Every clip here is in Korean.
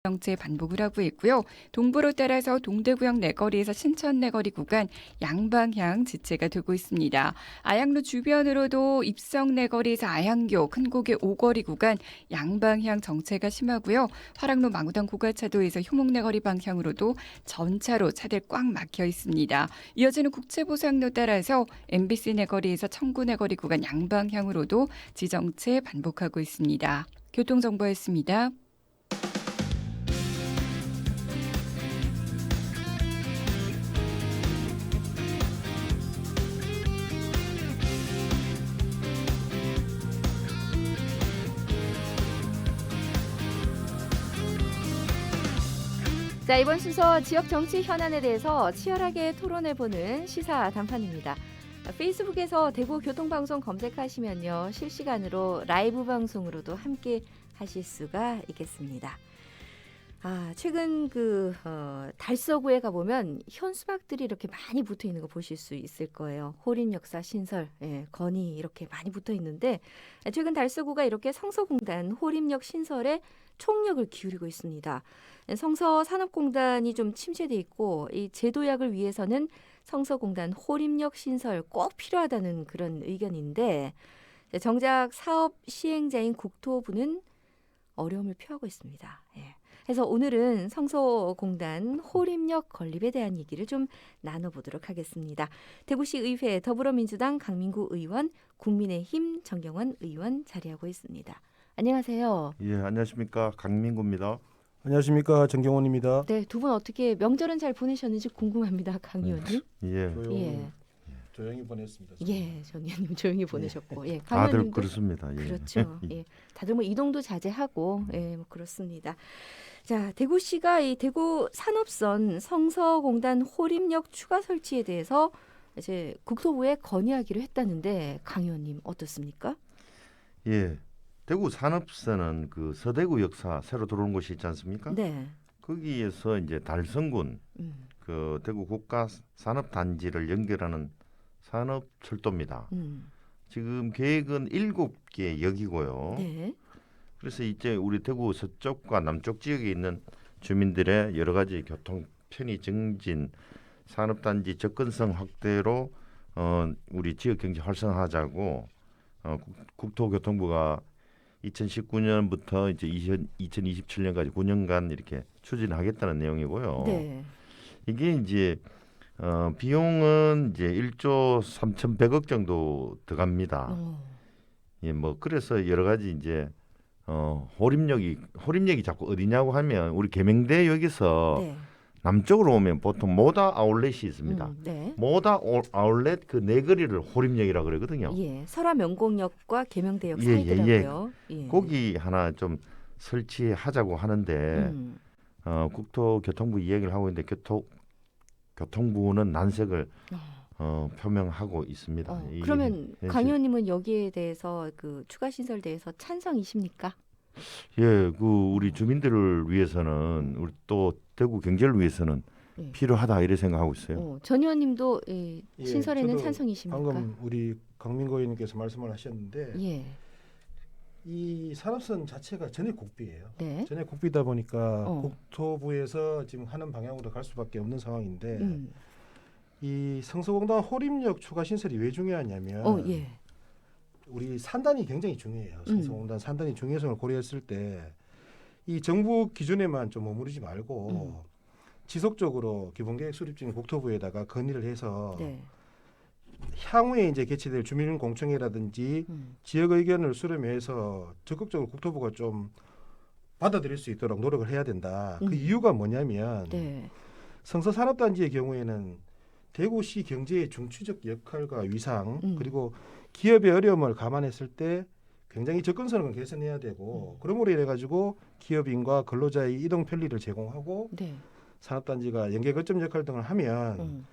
정체 반복을 하고 있고요. 동부로 따라서 동대구역 내거리에서 신천 내거리 구간 양방향 지체가 되고 있습니다. 아양로 주변으로도 입성 내거리에서 아양교 큰고개 오거리 구간 양방향 정체가 심하고요. 화랑로 망우당 고가차도에서 효목 내거리 방향으로도 전차로 차들 꽉 막혀 있습니다. 이어지는 국채보상로 따라서 MBC 내거리에서 청구 내거리 구간 양방향으로도 지정체 반복하고 있습니다. 교통정보였습니다. 자, 이번 순서 지역 정치 현안에 대해서 치열하게 토론해보는 시사 단판입니다. 페이스북에서 대구 교통방송 검색하시면요, 실시간으로 라이브 방송으로도 함께 하실 수가 있겠습니다. 최근 달서구에 가보면 현수막들이 이렇게 많이 붙어 있는 거 보실 수 있을 거예요. 호림 역사 신설, 건이 이렇게 많이 붙어 있는데, 최근 달서구가 이렇게 성서공단 호림역 신설에 총력을 기울이고 있습니다. 성서산업공단이 좀 침체돼 있고, 이 제도약을 위해서는 성서공단 호림역 신설 꼭 필요하다는 그런 의견인데, 정작 사업 시행자인 국토부는 어려움을 표하고 있습니다. 그래서 오늘은 성서공단 호림역 건립에 대한 얘기를 좀 나눠보도록 하겠습니다. 대구시 의회 더불어민주당 강민구 의원, 국민의힘 정경원 의원 자리하고 있습니다. 안녕하세요. 예, 안녕하십니까, 강민구입니다. 안녕하십니까, 정경원입니다. 네, 두 분 어떻게 명절은 잘 보내셨는지 궁금합니다, 강 의원님. 예, 조용히 보냈습니다. 예, 정 의원님 조용히 보내셨고, 강 다들 의원님도 그렇습니다. 예. 그렇죠. 예, 다들 뭐 이동도 자제하고, 그렇습니다. 자, 대구시가 이 대구 산업선 성서공단 호림역 추가 설치에 대해서 이제 국토부에 건의하기로 했다는데, 강 의원님 어떻습니까? 예, 대구 산업선은 그 서대구 역사 새로 들어온 곳이 있지 않습니까? 네. 거기에서 이제 달성군 그 대구 국가 산업단지를 연결하는 산업철도입니다. 지금 계획은 7개 역이고요. 네. 그래서 이제 우리 대구 서쪽과 남쪽 지역에 있는 주민들의 여러 가지 교통 편의 증진, 산업단지 접근성 확대로 우리 지역 경제 활성화하자고 국토교통부가 2019년부터 이제 2027년까지 9년간 이렇게 추진하겠다는 내용이고요. 네. 이게 이제 비용은 이제 1조 3,100억 정도 들어갑니다. 예, 뭐 그래서 여러 가지 이제 호림역이 자꾸 어디냐고 하면 우리 계명대역에서 네. 남쪽으로 오면 보통 모다 아울렛이 있습니다. 네. 모다 아울렛 그 내거리를 호림역이라고 그러거든요. 예, 설화명곡역과 계명대역 예, 사이더라고요. 예. 거기 하나 좀 설치하자고 하는데 국토교통부 이야기를 하고 있는데 교통부는 난색을 표명하고 있습니다. 그러면 강 의원님은 여기에 대해서 그 추가 신설 대해서 찬성이십니까? 예, 그 우리 주민들을 위해서는 우리 또 대구 경제를 위해서는 필요하다 이렇게 생각하고 있어요. 전 의원님도 신설에는 저도 찬성이십니까? 방금 우리 강민구 의원님께서 말씀을 하셨는데 예. 이 산업선 자체가 전액 국비예요. 네. 전액 국비다 보니까 국토부에서 지금 하는 방향으로 갈 수밖에 없는 상황인데 이 성서공단 호림역 추가 신설이 왜 중요하냐면 우리 산단이 굉장히 중요해요. 성서공단 산단이 중요성을 고려했을 때 이 정부 기준에만 좀 머무르지 말고 지속적으로 기본계획 수립 중인 국토부에다가 건의를 해서 향후에 이제 개최될 주민공청회라든지 지역 의견을 수렴해서 적극적으로 국토부가 좀 받아들일 수 있도록 노력을 해야 된다. 그 이유가 뭐냐면 성서산업단지의 경우에는 대구시 경제의 중추적 역할과 위상 그리고 기업의 어려움을 감안했을 때 굉장히 접근성을 개선해야 되고 그러므로 인해 가지고 기업인과 근로자의 이동 편리를 제공하고 산업단지가 연계 거점 역할 등을 하면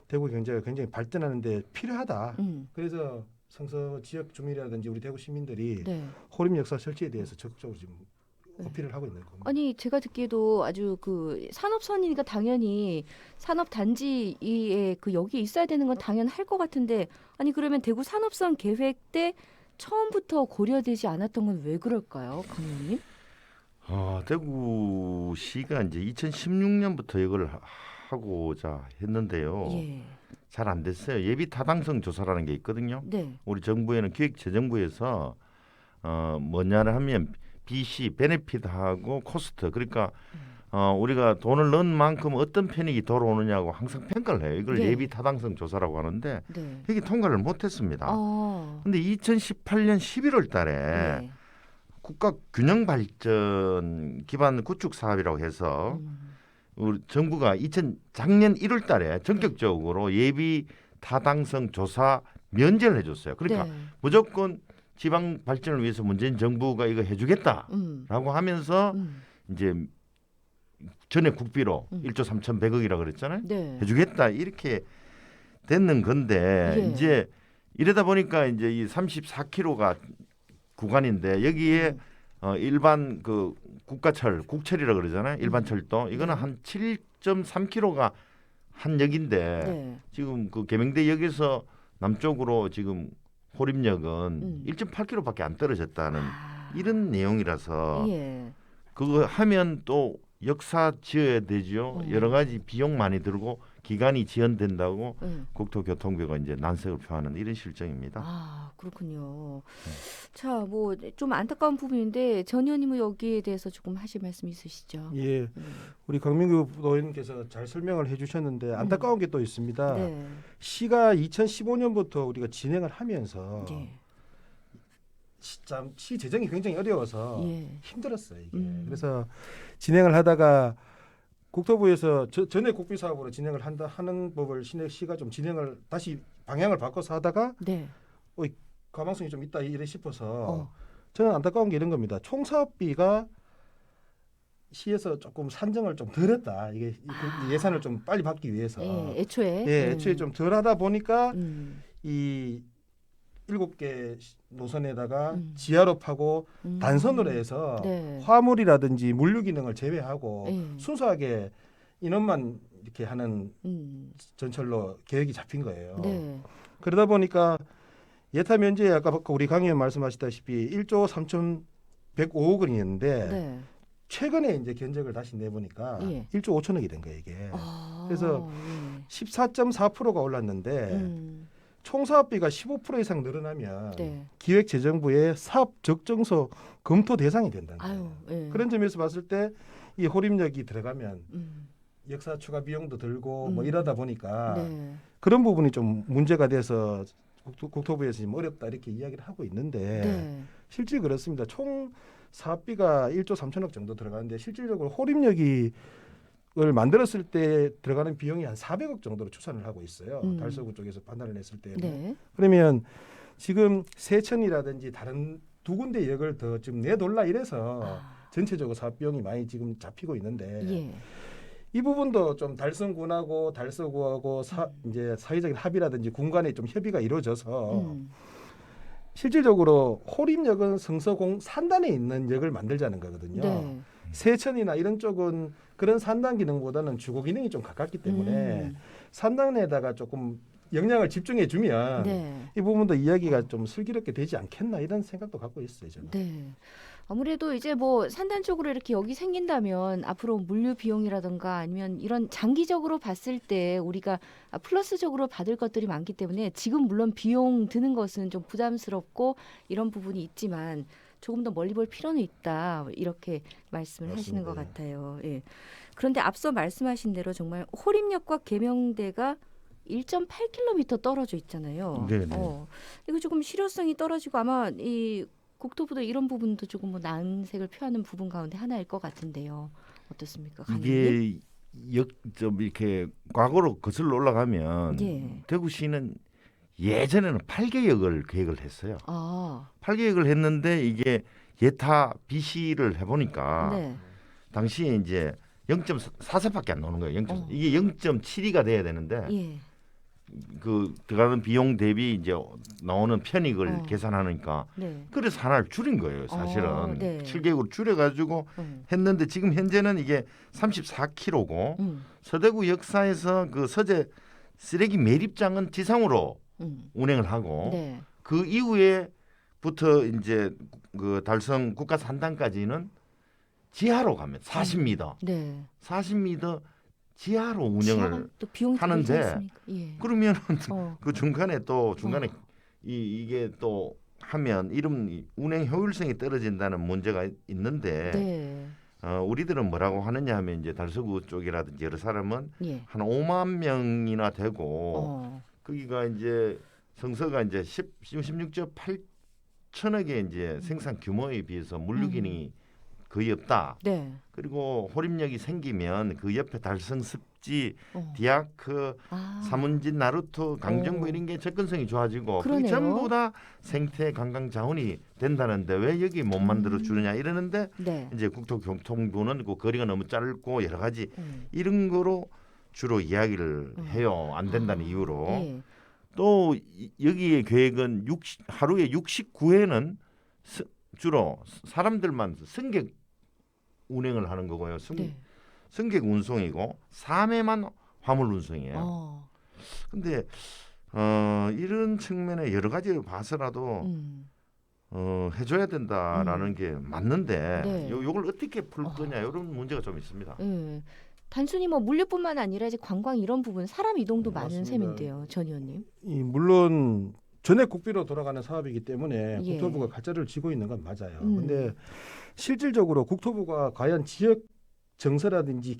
대구 경제가 굉장히 발전하는 데 필요하다. 그래서 성서 지역 주민이라든지 우리 대구 시민들이 호림 역사 설치에 대해서 적극적으로 지금 어필을 하고 있는 겁니다. 아니 제가 듣기에도 아주 그 산업선이니까 당연히 산업단지에 그 여기 있어야 되는 건 당연할 것 같은데 아니 그러면 대구 산업선 계획 때 처음부터 고려되지 않았던 건 왜 그럴까요, 강 의원님? 대구시가 이제 2016년부터 이걸 하고자 했는데요. 예. 잘 안 됐어요. 예비 타당성 조사라는 게 있거든요. 네. 우리 정부에는 기획재정부에서 뭐냐를 하면 BC 베네핏하고 코스트 그러니까 우리가 돈을 넣은 만큼 어떤 편익이 돌아오느냐고 항상 평가를 해요. 이걸 네. 예비 타당성 조사라고 하는데 네. 이게 통과를 못했습니다. 근데 2018년 11월 달에 네. 국가균형발전 기반 구축 사업이라고 해서 우리 정부가 작년 1월 달에 전격적으로 예비 타당성 조사 면제를 해줬어요. 그러니까 네. 무조건 지방 발전을 위해서 문재인 정부가 이거 해주겠다라고 하면서 이제 전액 국비로 1조 3,100억이라 그랬잖아요. 네. 해주겠다 이렇게 됐는 건데 예. 이제 이러다 보니까 이제 이 34km가 구간인데 여기에 일반 그 국철이라 그러잖아요. 일반 철도 이거는 한 7.3km가 한 역인데 네. 지금 그 계명대역에서 남쪽으로 지금 호림역은 1.8km밖에 안 떨어졌다는 이런 내용이라서 예. 그거 하면 또 역사 지어야 되죠. 여러 가지 비용 많이 들고 기간이 지연된다고 국토교통부가 이제 난색을 표하는 이런 실정입니다. 그렇군요. 자, 뭐 좀 안타까운 부분인데 전 의원님은 여기에 대해서 조금 하실 말씀 있으시죠? 예, 우리 강민규 의원님께서 잘 설명을 해주셨는데 안타까운 게 또 있습니다. 네. 시가 2015년부터 우리가 진행을 하면서 예. 시 재정이 굉장히 어려워서 예. 힘들었어요. 이게. 그래서 진행을 하다가 국토부에서 전액 국비 사업으로 진행을 하는 법을 시가 좀 진행을 다시 방향을 바꿔서 하다가 네. 가망성이 좀 있다 이래 싶어서 저는 안타까운 게 이런 겁니다. 총사업비가 시에서 조금 산정을 좀 덜했다. 이게 예산을 좀 빨리 받기 위해서. 예, 애초에. 애초에 좀 덜하다 보니까 이 7개 노선에다가 지하로 파고 단선으로 해서 네. 화물이라든지 물류 기능을 제외하고 예. 순수하게 인원만 이렇게 하는 전철로 계획이 잡힌 거예요. 네. 그러다 보니까 예타 면제 아까 우리 강 의원 말씀하셨다시피 1조 3,105억 원이었는데 네. 최근에 이제 견적을 다시 내보니까 예. 1조 5천억이 된 거예요 이게. 그래서 14.4%가 올랐는데 총사업비가 15% 이상 늘어나면 네. 기획재정부의 사업 적정소 검토 대상이 된다는 거예요. 예. 그런 점에서 봤을 때 이 호림역이 들어가면 역사 추가 비용도 들고 뭐 이러다 보니까 네. 그런 부분이 좀 문제가 돼서 국토부에서 지금 어렵다 이렇게 이야기를 하고 있는데 네. 실제 그렇습니다. 총 사업비가 1조 3천억 정도 들어가는데 실질적으로 호림역이 을 만들었을 때 들어가는 비용이 한 400억 정도로 추산을 하고 있어요. 달서구 쪽에서 판단을 했을 때는. 네. 그러면 지금 세천이라든지 다른 두 군데 역을 더 지금 내돌라 이래서 전체적으로 사업 비용이 많이 지금 잡히고 있는데 예. 이 부분도 좀 달성군하고 달서구하고 이제 사회적인 합의라든지 군간에 좀 협의가 이루어져서 실질적으로 호림역은 성서공 산단에 있는 역을 만들자는 거거든요. 네. 세천이나 이런 쪽은 그런 산단 기능보다는 주거 기능이 좀 가깝기 때문에 산단에다가 조금 역량을 집중해 주면 네. 이 부분도 이야기가 좀 슬기롭게 되지 않겠나 이런 생각도 갖고 있어요. 저는. 네. 아무래도 이제 뭐 산단 쪽으로 이렇게 여기 생긴다면 앞으로 물류 비용이라든가 아니면 이런 장기적으로 봤을 때 우리가 플러스적으로 받을 것들이 많기 때문에 지금 물론 비용 드는 것은 좀 부담스럽고 이런 부분이 있지만 조금 더 멀리 볼 필요는 있다 이렇게 말씀을 맞습니다. 하시는 것 같아요. 예. 그런데 앞서 말씀하신 대로 정말 호림역과 계명대가 1.8km 떨어져 있잖아요. 네네. 이거 조금 실효성이 떨어지고 아마 이 국토부도 이런 부분도 조금 뭐 난색을 표하는 부분 가운데 하나일 것 같은데요. 어떻습니까? 이게 좀 이렇게 과거로 거슬러 올라가면 예. 대구시는 예전에는 8개역을 계획을 했어요. 아, 8개역을 했는데 이게 예타 BC를 해보니까 네. 당시에 이제 0.44밖에 안 나오는 거예요. 이게 0.72가 돼야 되는데 예. 그 들어가는 비용 대비 이제 나오는 편익을 계산하니까 네. 그래서 하나를 줄인 거예요. 사실은 네. 7개국을 줄여가지고 했는데 지금 현재는 이게 34km고 서대구 역사에서 그 서재 쓰레기 매립장은 지상으로 운행을 하고 네. 그 이후에부터 이제 그 달성 국가 산단까지는 지하로 가면 40m, 네. 40m 지하로 운영을 지하가 또 비용이 하는데 들지 않습니까? 예. 그러면 어. 그 중간에 이게 또 하면 이런 운행 효율성이 떨어진다는 문제가 있는데 네. 우리들은 뭐라고 하느냐 하면 이제 달서구 쪽이라든지 여러 사람은 예. 한 5만 명이나 되고 거기가 이제 성서가 이제 16조 8천억의 이제 생산 규모에 비해서 물류기능이 거의 없다. 네. 그리고 호림역이 생기면 그 옆에 달성 습지, 디아크, 사문진, 나루터, 강정부 이런 게 접근성이 좋아지고 그게 전부 다 생태 관광 자원이 된다는데 왜 여기 못 만들어 주느냐 이러는데 네. 이제 국토교통부는 그 거리가 너무 짧고 여러 가지 이런 거로 주로 이야기를 해요. 안 된다는 이유로. 예. 또 여기에 계획은 하루에 69회는 주로 사람들만 승객 운행을 하는 거고요. 승객 운송이고 3회만 화물 운송이에요. 근데 이런 측면에 여러 가지를 봐서라도 해줘야 된다라는 게 맞는데 네. 요걸 어떻게 풀 거냐 이런 문제가 좀 있습니다. 단순히 뭐 물류뿐만 아니라 이제 관광 이런 부분 사람 이동도 많은 맞습니다. 셈인데요, 전 의원님. 물론 전액 국비로 돌아가는 사업이기 때문에 예. 국토부가 가짜를 쥐고 있는 건 맞아요. 근데 실질적으로 국토부가 과연 지역 정서라든지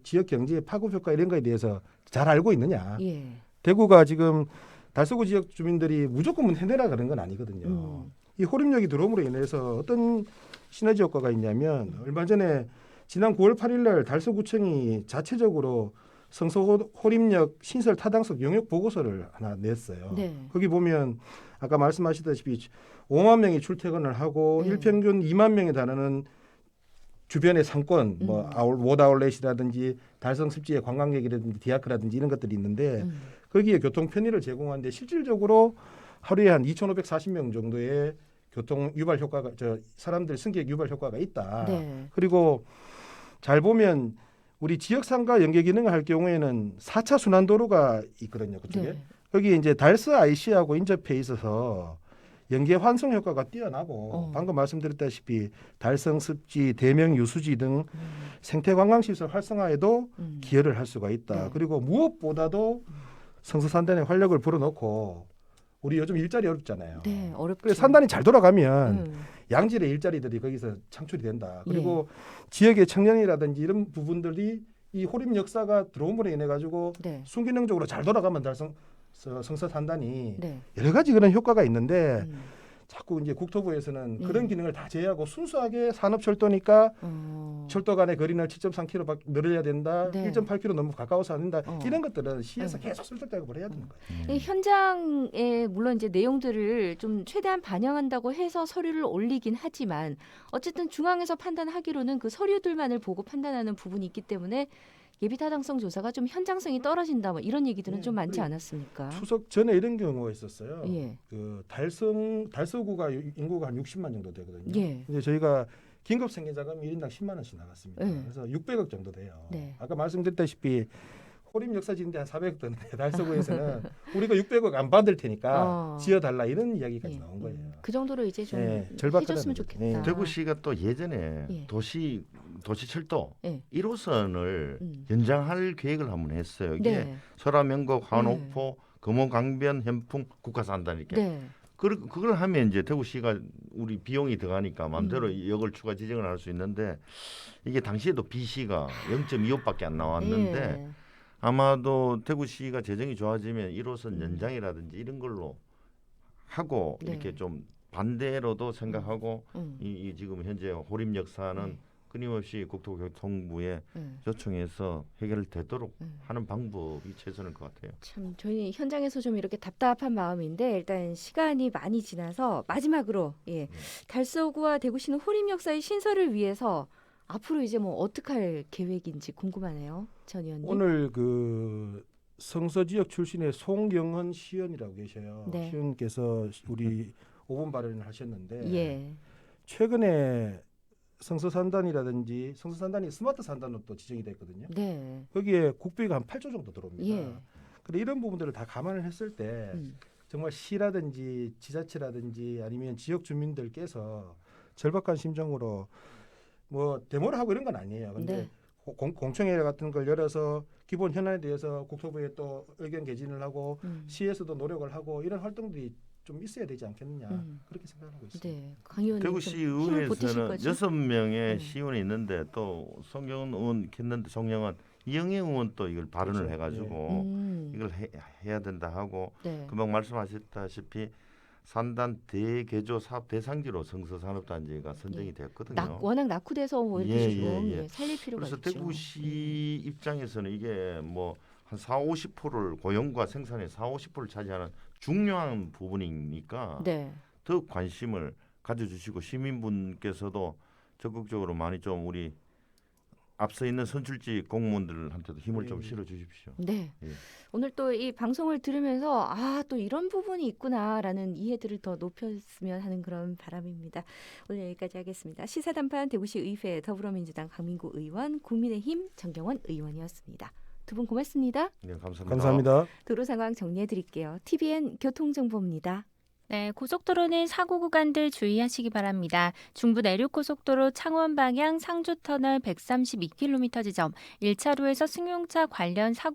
지역 경제의 파급 효과 이런 거에 대해서 잘 알고 있느냐. 예. 대구가 지금 달서구 지역 주민들이 무조건 해내라 그런 건 아니거든요. 이 호림역이 들어옴으로 인해서 어떤 시너지 효과가 있냐면 얼마 전에 지난 9월 8일 날 달서구청이 자체적으로 성서 호림역 신설 타당성 용역 보고서를 하나 냈어요. 네. 거기 보면 아까 말씀하시다시피 5만 명이 출퇴근을 하고 일평균 2만 명에 달하는 주변의 상권, 뭐 워드아울렛이라든지 달성 습지의 관광객이라든지 디아크라든지 이런 것들이 있는데 거기에 교통 편의를 제공하는데 실질적으로 하루에 한 2,540명 정도의 교통 유발 효과가 사람들 승객 유발 효과가 있다. 네. 그리고 잘 보면 우리 지역상가 연계 기능을 할 경우에는 4차 순환도로가 있거든요. 그쪽에. 네. 여기 이제 달스 IC하고 인접해 있어서 연계 환성 효과가 뛰어나고 방금 말씀드렸다시피 달성 습지, 대명 유수지 등 생태 관광 시설 활성화에도 기여를 할 수가 있다. 네. 그리고 무엇보다도 성서산단에 활력을 불어넣고 우리 요즘 일자리 어렵잖아요. 네, 어렵죠. 그래서 산단이 잘 돌아가면 양질의 일자리들이 거기서 창출이 된다. 그리고 지역의 청년이라든지 이런 부분들이 이 호림 역사가 들어옴으로 인해 가지고 순기능적으로 잘 돌아가면 성서산단이 여러 가지 그런 효과가 있는데 자꾸 이제 국토부에서는 그런 기능을 다 제외하고 순수하게 산업철도니까 철도 간의 거리는 7.3km 늘려야 된다. 1.8km 너무 가까워서 안 된다. 이런 것들은 시에서 계속 설득되고 해야 되는 거예요. 현장에 물론 이제 내용들을 좀 최대한 반영한다고 해서 서류를 올리긴 하지만 어쨌든 중앙에서 판단하기로는 그 서류들만을 보고 판단하는 부분이 있기 때문에 예비 타당성 조사가 좀 현장성이 떨어진다 뭐 이런 얘기들은 좀 많지 않았습니까? 추석 전에 이런 경우가 있었어요. 예. 그 달서구가 인구가 한 60만 정도 되거든요. 예. 근데 저희가 긴급 생계 자금이 1인당 10만 원씩 나갔습니다. 예. 그래서 600억 정도 돼요. 네. 아까 말씀드렸다시피 호림 역사 짓는데 한 400억 드는데 달서구에서는 우리가 600억 안 받을 테니까 지어달라 이런 이야기까지 나온 거예요. 그 정도로 이제 좀 절박하다는 해줬으면 거죠. 좋겠다. 대구시가 또 예전에 도시철도 1호선을 연장할 계획을 한번 했어요. 이게 설화명곡, 한옥포, 금호강변, 현풍, 국가산단 이렇게. 그걸 하면 이제 대구시가 우리 비용이 들어가니까 마음대로 역을 추가 지정을 할 수 있는데 이게 당시에도 B시가 0.25밖에 안 나왔는데 아마도 대구시가 재정이 좋아지면 1호선 연장이라든지 이런 걸로 하고 이렇게 좀 반대로도 생각하고 이 지금 현재 호림 역사는 끊임없이 국토교통부에 요청해서 해결되도록 하는 방법이 최선일 것 같아요. 참 저희 현장에서 좀 이렇게 답답한 마음인데 일단 시간이 많이 지나서 마지막으로 달서구와 대구시는 호림 역사의 신설을 위해서 앞으로 이제 뭐 어떻게 할 계획인지 궁금하네요, 전 의원님. 오늘 그 성서 지역 출신의 송경헌 시연이라고 계셔요. 시연께서 우리 5분 발언을 하셨는데 최근에 성서산단이라든지 성서산단이 스마트 산단으로 또 지정이 됐거든요. 거기에 국비가 한 8조 정도 들어옵니다. 그래 이런 부분들을 다 감안을 했을 때 정말 시라든지 지자체라든지 아니면 지역 주민들께서 절박한 심정으로 뭐 데모를 하고 이런 건 아니에요. 근데 네. 공청회 같은 걸 열어서 기본 현안에 대해서 국토부에 또 의견 개진을 하고 시에서도 노력을 하고 이런 활동들이 좀 있어야 되지 않겠느냐 그렇게 생각하고 있습니다. 네. 강 의원님 대구시의회에서는 거죠? 6명의 시의원이 있는데 또 송영은 의원 했는데 송영은 이영애 의원 또 이걸 발언을 그렇죠. 해가지고 이걸 해야 된다 하고 네. 금방 말씀하셨다시피 산단 대개조 사업 대상지로 성서산업단지가 선정이 됐거든요. 워낙 낙후돼서 뭐 이렇게 지금 예. 살릴 필요가 그래서 있죠. 대구시 입장에서는 이게 뭐 한 40~50%를 고용과 생산의 40~50%를 차지하는 중요한 부분이니까 네. 더 관심을 가져주시고 시민분께서도 적극적으로 많이 좀 우리 앞서 있는 선출직 공무원들한테도 힘을 좀 실어주십시오. 네. 예. 오늘 또 이 방송을 들으면서 또 이런 부분이 있구나라는 이해들을 더 높였으면 하는 그런 바람입니다. 오늘 여기까지 하겠습니다. 시사단판 대구시 의회 더불어민주당 강민구 의원, 국민의힘 정경원 의원이었습니다. 두 분 고맙습니다. 네, 감사합니다. 감사합니다. 도로 상황 정리해 드릴게요. TVN 교통정보입니다. 네, 고속도로는 사고 구간들 주의하시기 바랍니다. 중부 내륙고속도로 창원 방향 상주터널 132km 지점 1차로에서 승용차 관련 사고